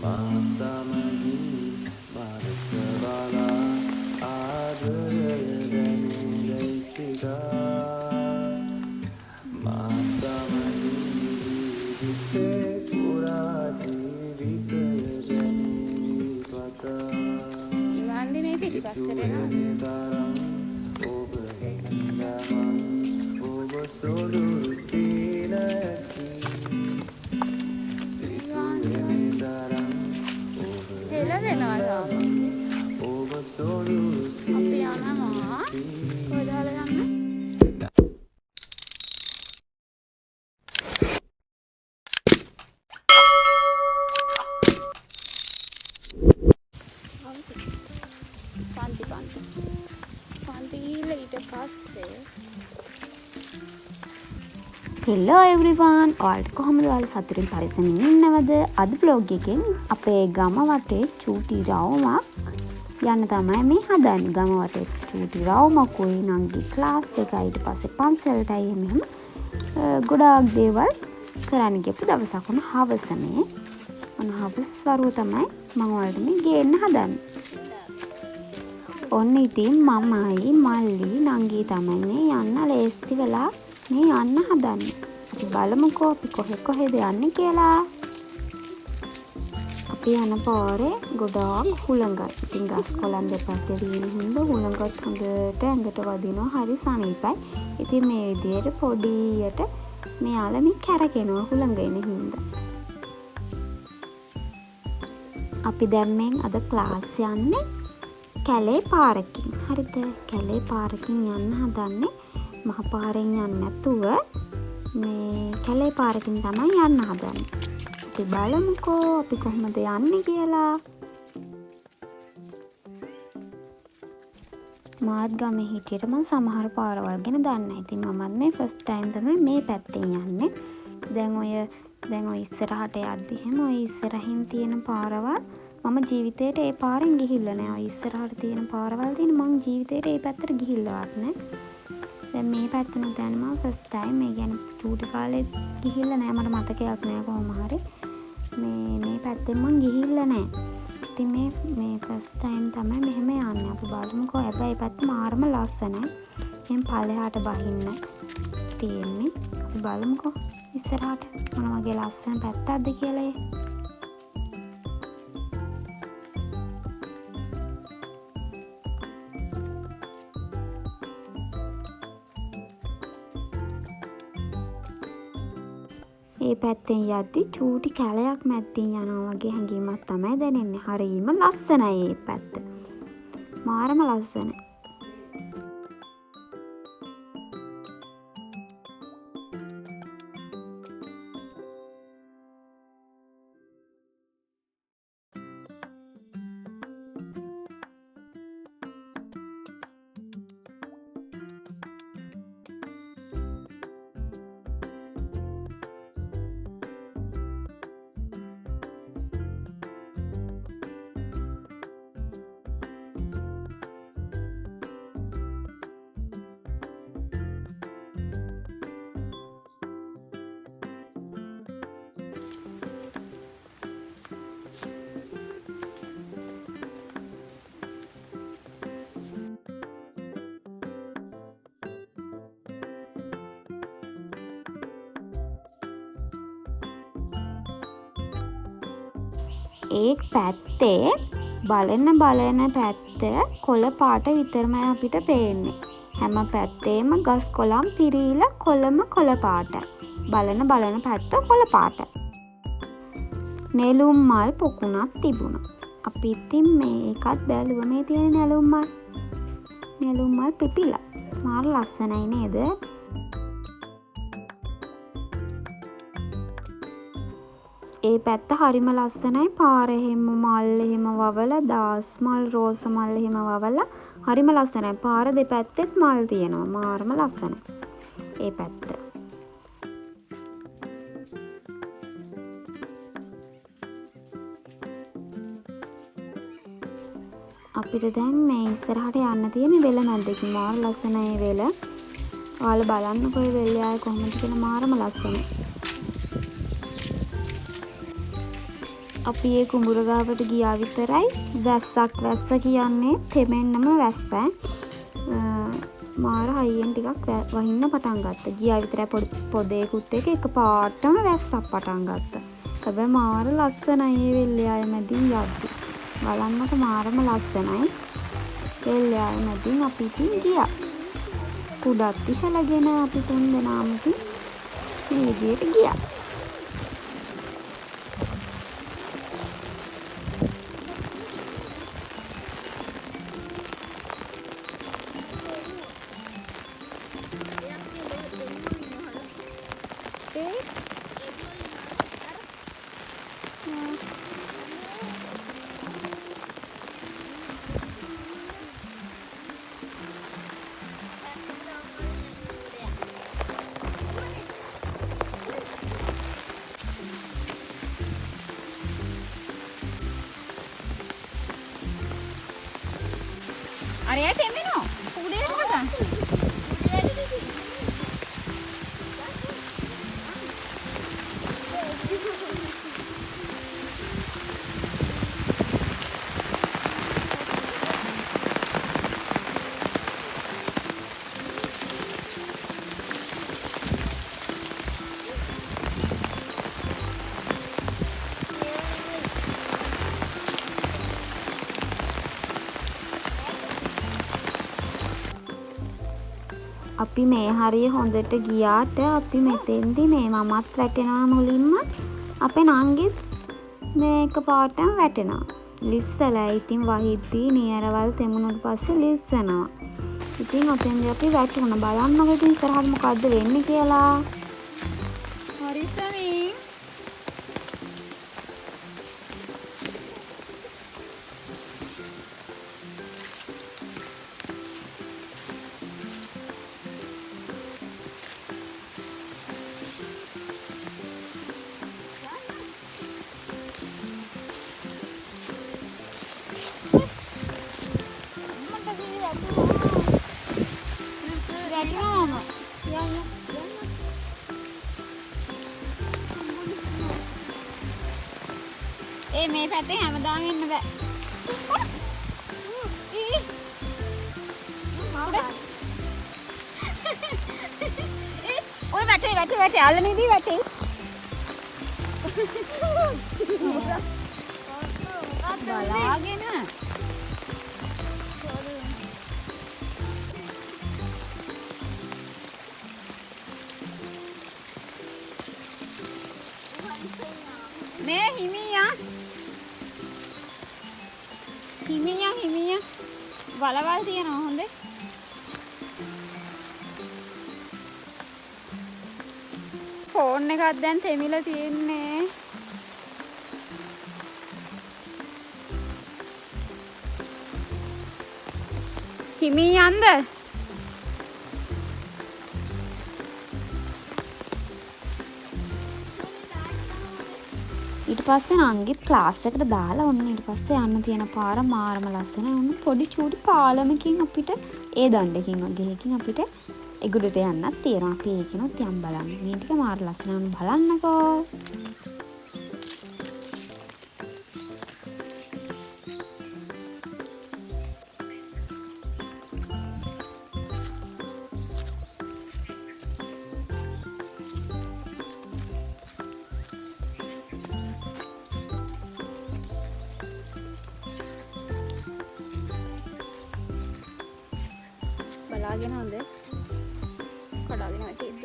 මාසමගින් පරසවලා ආදරය දැනෙලයි සිතා මාසමගින් ජීවිතේ පුරා ජීවිතය දැනෙලි පතා සිතුවනේ තරම් ඔබ හින්දමන් ඔබ සොඳුරු සීනකි සිතුවනේ තරම් ඔබ සොඳුරු සීනකි හෙලෝ එවරිවන් ඔයාලට කොහොමද ඔයාලා සතුටින් පරිස්සමින් ඉන්නවද? අද බ්ලොග් එකෙන් අපේ ගම වටේ චූටි රවුමක් යන්න තමයි මේ හදන්නේ. ගම වටේ චූටි රවුමකුයි නංගි ක්ලාස් එකයි ඊට පස්සේ පන්සලටයි එහෙම ගොඩාක් දේවල් කරන්න ගියපු දවසක් වුණ හවස මේ. ඔන්න හවස් වරුව තමයි මම ඔයාලට මේ ගේන්න හදන්නේ. ඔන්න ඉතින් මමයි මල්ලි නංගි තමයි මේ යන්න ලේස්ති වෙලා මේ යන්න හදන්නේ. අපි බලමුකෝ අපි කොහෙද යන්නේ කියලා. අපි යන පාරේ ගොඩාක් හුළඟයි. ඉතින් ගස් කොළන් දෙපැත්තේ තියෙන හින්දා හුළඟත් හොඳට ඇඟට වදිනවා. හරි සනීපයි. ඉතින් මේ විදිහට පොඩියට මෙයාලා මේ කැරකෙනවා හුළඟ එන හින්දා. අපි දැන් මේ අද ක්ලාස් යන්නේ කැලේ පාරකින්. හරිද? කැලේ පාරකින් යන්න හදන්නේ. මහ පාරෙන් යන්නේ නැතුව මේ කැලේ පාරකින් තමයි යන්න හදන්නේ. අපි බලමුකෝ අපි කොහොමද යන්නේ කියලා. මාත් ගමේ හිටියට මම සමහර පාරවල් ගැන දන්නේ නැහැ. ඉතින් මමත් මේ ෆස්ට් ටයිම් තමයි මේ පැත්තෙන් යන්නේ. දැන් ඔය ඉස්සරහට යද්දි එහෙම ඔය ඉස්සරහින් තියෙන පාරවල් මම ජීවිතේට ඒ පාරෙන් ගිහිල්ලා නැහැ. ඔය ඉස්සරහට තියෙන පාරවල් තියෙන මම ජීවිතේට ඒ පැත්තට ගිහිල්ලාවත් නැහැ. දැන් මේ පැත්තට යන්නේ මම ෆස්ට් ටයිම්. මේ කියන්නේ චූටි කාලේ ගිහිල්ලා නැහැ. මට මතකයක් නැහැ කොහොම හරි. මේ පැත්තෙන් මම ගිහිල්ලා නැහැ. ඉතින් මේ ෆස්ට් ටයිම් තමයි මෙහෙම යන්නේ. අපි බලමුකෝ. හැබැයි මේ පැත්ත මාරම ලස්සනයි. එහෙන් පල්ලෙහාට බහින්න තියෙන්නේ. අපි බලමුකෝ ඉස්සරහට මොන වගේ ලස්සන පැත්තක්ද කියලා. ඒ පැත්තෙන් යද්දි චූටි කැලයක් මැද්දෙන් යනවා වගේ හැඟීමක් තමයි දැනෙන්නේ. හරිම ලස්සනයි මේ පැත්ත. මාරම ලස්සනයි. ඒ පැත්තේ බලන පැත්ත කොළ පාට විතරමයි අපිට පේන්නේ. හැම පැත්තේම ගස් කොළන් පිරීලා කොළම කොළ පාටයි. බලන පැත්ත කොළ පාටයි. නෙළුම් මල් පොකුණක් තිබුණා. අපි ඉතින් මේකත් බැලුවා. මේ තියෙන නෙළුම් මල් පිපිලා. මාර ලස්සනයි නේද? ඒ පැත්ත හරිම ලස්සනයි. පාර එහෙම මල් එහෙම වවලා දාස් මල් රෝස මල් එහෙම වවලා හරිම ලස්සනයි. පාර දෙපැත්තෙත් මල් තියෙනවා. මාරම ලස්සනයි ඒ පැත්ත. අපිට දැන් මේ ඉස්සරහට යන්න තියෙන වෙල මැද්දකින්. මාර ලස්සනයි වෙල. ඔයාලා බලන්නකෝ ඒ වෙලේ ආයේ කොහොමද කියලා. මාරම ලස්සනයි. අපි ඒ කුඹුර ගාවට ගියා විතරයි වැස්ස කියන්නේ තෙමෙන්නම වැස්ස. මාර හයියෙන් ටිකක් වහින්න පටන් ගත්තා. ගියා විතරයි පොදේකුත් එක පාටම වැස්සක් පටන් ගත්තා. හැබැයි මාර ලස්සනයි ඒ වෙල්යාය මැදින් යද්දි. බලන්නකො මාරම ලස්සනයි. වෙල්යාය මැදින් අපි ඉතින් ගියා. කුඩත් ඉහළගෙන අපි 3 දෙනාම ඉතින් මේ විදියට ගියා. Arya temeno. Udah kan? අපි මේ හරිය හොඳට ගියාට අපි මෙතෙන්දි මේ මමත් වැටෙනවා මුලින්ම අපේ නංගිත් මේක පාටම වැටෙනවා. ලිස්සලා ඉතින් වහිද්දී නියරවල් තෙමුණුට පස්සේ ලිස්සනවා. ඉතින් ඔතෙන්දී අපි වැටුණා. බලන්නකො ඉතින් ඉස්සරහට මොකද්ද වෙන්නේ කියලා. Harisani. මේ පැත්තේ හැමදාම ඉන්න බෑ. ඔය වැටේ අල්ලන්නේදී වැටේ. බලාගෙන මේ හිමියා බලවල් තියනවා හොඳේ. ෆෝන් එකක් දැන් තෙමිලා තියෙන්නේ. හිමියන්ද? ඊට පස්සේ නංගිත් ක්ලාස් එකට දාලා ඔන්න ඊට පස්සේ යන්න තියෙන පාර මාරම ලස්සනයි. ඔන්න පොඩි චූටි පාලමකින් අපිට ඒ දණ්ඩකින් වගේකින් අපිට එගොඩට යන්නත් තියෙනවා. අපි ඒකිනුත් යම් බලන්න. මේ ටික මාර ලස්සනයි. ඔන්න බලන්නකෝ. බලාගෙන හොඳ කඩාගෙන වැටෙද්ද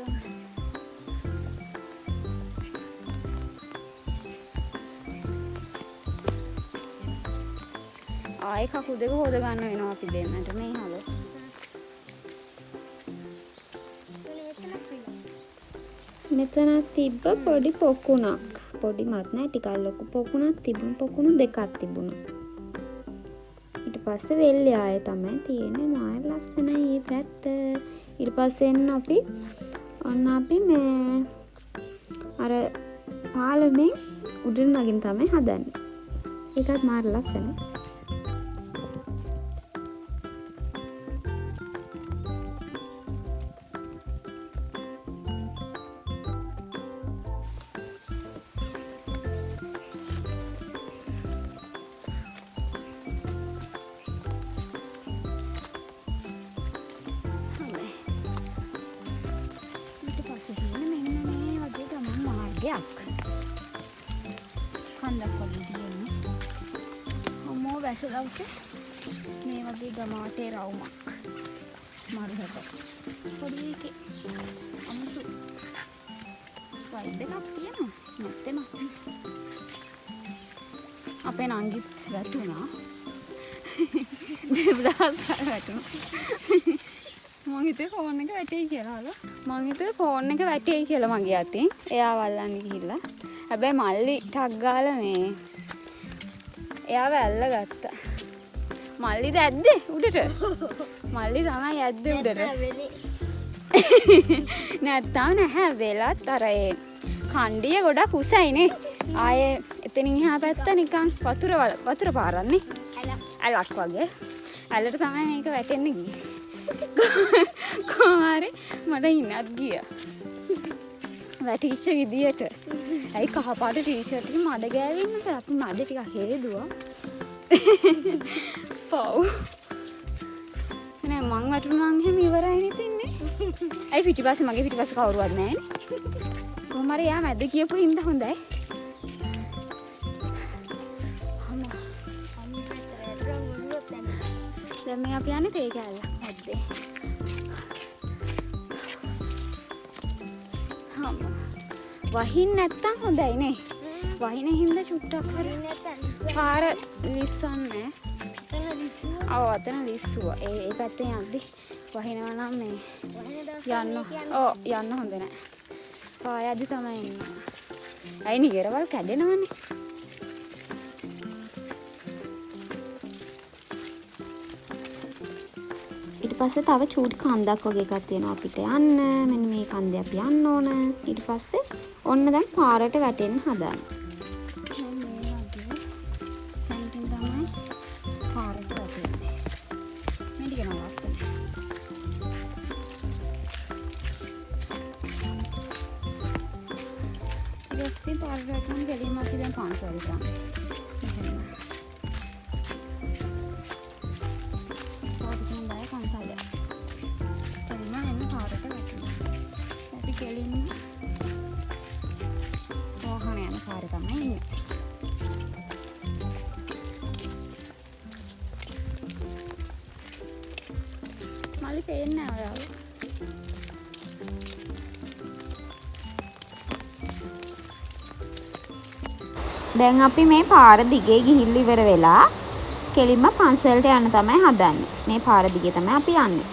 ආයේ කකුල් දෙක හොද ගන්න වෙනවා අපි දෙන්නට මේ හලෝ. මෙතනක් තිබ්බ පොඩි පොකුණක්. පොඩිමත් නෑ ටිකක් ලොකු පොකුණක් තිබුණ. පොකුණු දෙකක් තිබුණා. ඊට පස්සේ වෙල්යාය තමයි තියෙන්නේ. මාර ලස්සනයි මේ පැත්ත. ඊට පස්සේ එන්න අපි මේ අර පාලමෙන් උඩින් නගින් තමයි හදන්නේ. ඒකත් මාර ලස්සනයි. අගයක්. කන්දක් වගේ තියෙනවා. අම්මෝ වැස දවසේ මේ වගේ ගමාටේ රවුමක්. මරුහට. පොඩි එකේ අමුතු වයිබ් එකක් තියෙනවා. නැත්තේ නැහැ. අපේ නංගිත් වැටුණා. දෙව්දාස් වැටුණා. මං හිතුවේ ෆෝන් එක වැටෙයි කියලා අහලා. මං හිතුවේ ෆෝන් එක වැටෙයි කියලා මගේ අතින්. එයා වල්ලන්න ගිහිල්ලා. හැබැයි මල්ලි ටක් ගාලා මේ එයාව ඇල්ල ගත්තා. මල්ලිද ඇද්දේ උඩට? මල්ලි තමයි ඇද්දේ උඩට. නැත්තම් නැහැ වෙලත් අර ඒ කණ්ඩිය ගොඩක් උසයිනේ. ආයේ එතනින් එහා පැත්ත නිකන් වතුර පාරන්නේ. ඇලක් වගේ. ඇලට තමයි මේක වැටෙන්න ගියේ. කොහොමාරි මට ඉන්නත් ගියා. වැටිච්ච විදියට. ඇයි කහපාට ටී-ෂර්ට් එක මඩ ගෑවෙන්නද? අපි මඩ ටිකක් හේදුවා. පව්. නෑ මං වැටුණා නම් එහෙම ඉවරයි නෙතින්නේ. ඇයි පිටිපස්සේ මගේ පිටිපස්සේ කවුරුවත් නැහැනේ. කොහොමාරි යා මැද කියපු හින්දා හොඳයි. දැන් මේ අපි යන්නේ තේ කෑල්ලක් මැද්දේ. වහින් නැත්තම් හොඳයි නේ. වහින හින්දා චුට්ටක් හරි පාර ලිස්සන්නේ. ඔව් අතන ලිස්සුවා. ඒ පැත්තෙන් යද්දි වහිනවා නම් මේ යන්න හොඳ නැහැ. පායද්දි තමයි එන්නේ. අයි නිගරවල් කැඩෙනවනේ. ඊට පස්සේ තව චූටි කන්දක් වගේ එකක් තියෙනවා අපිට යන්න. මෙන්න මේ කන්දේ අපි යන්න ඕන. ඊට පස්සේ ඔන්න දැන් පාරට වැටෙන්න හදන්න. මේ වගේ තැනකින් තමයි පාරට වැටෙන්නේ. මේ ටික නම් ලස්සනයි. ඊට පාරට වැටෙන ගෙලින්ම අපි දැන් පන්සලට යනවා. මල්ලි පේන්නේ නැහැ ඔයාලා. දැන් අපි මේ පාර දිගේ ගිහිල්ලා ඉවර වෙලා කෙලින්ම පන්සලට යන්න තමයි හදන්නේ. මේ පාර දිගේ තමයි අපි යන්නේ.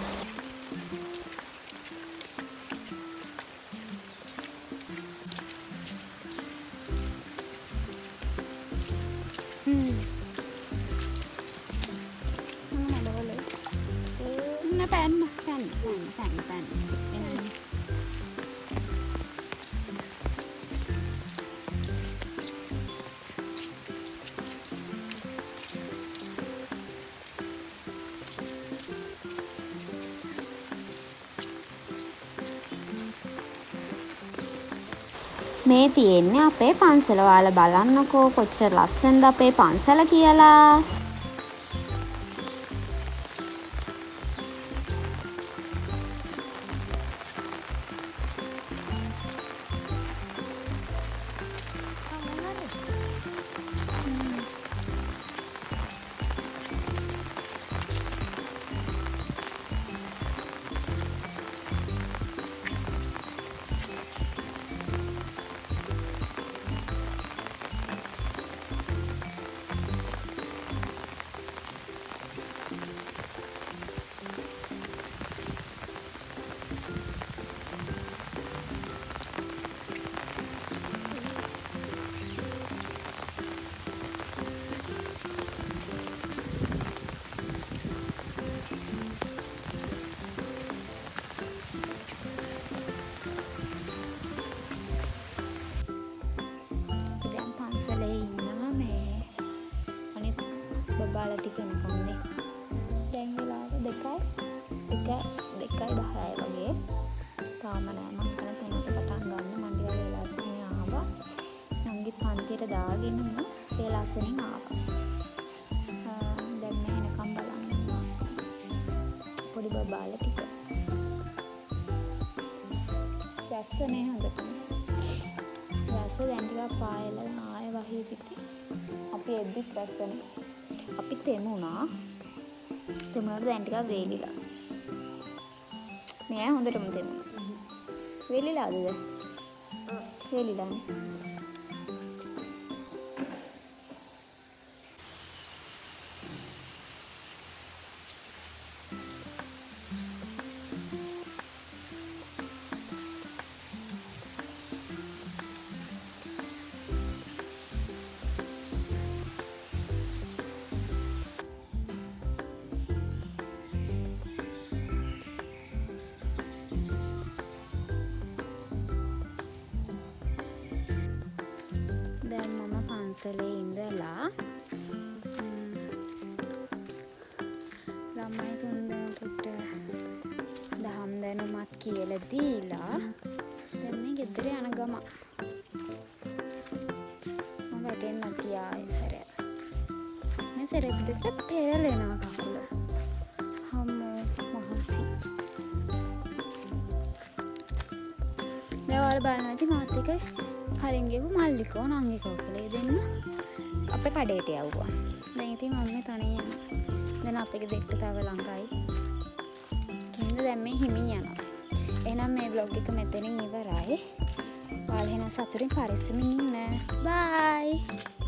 මේ තියෙන්නේ අපේ පන්සල. ඔයාලා බලන්නකෝ කොච්චර ලස්සනද අපේ පන්සල කියලා. බබාලා ටික එනකම්නේ. දැන් වෙලාව 2:10 වගේ. තාම නෑ මම කරන 3ට පටන් ගන්න. මන්ඩි වල වෙලා තියෙන ආවා. නංගිත් පන්තියට දාගෙන ඒ ලස්සනින් ආවා. දැන් මේ එනකම් බලන්න. පොඩි බබාලා ටික. වැස්සනේ හොඳට. තියෙද්දිත් ලස්සන. අපි තෙමුණා. තෙමුණාට දැන් ටිකක් වේලිලා. මේ හොඳටම තෙමුණා. වේලිලාද දැන්? වේලිලානේ. පන්සලේ ඉඳලා ළමයි 3 දෙනෙකුට දහම් දැනුමත් කියලා දීලා දැන් මේ ගෙදර යන ගම මම වැටෙන්න තියායි සරයක් මේ සරයක් දෙකට පෙරලෙනවා කකුල හම්මෝ මහන්සි මේවල බලන්න ඇති මාත් එක කලින් ගෙවු මල්ලිකෝ නංගිකෝ කියලා දෙන්න අපේ කඩේට යවුවා. දැන් ඉතින් මම තනියෙන් දැන් අපේ දෙක්ක තව ළඟයි. කින්ද දැන් මේ හිමි යනවා. එහෙනම් මේ vlog එක මෙතනින් ඉවරයි. ඔයාලා එහෙනම් සතුටින් පරිස්සමින් ඉන්න. බයි.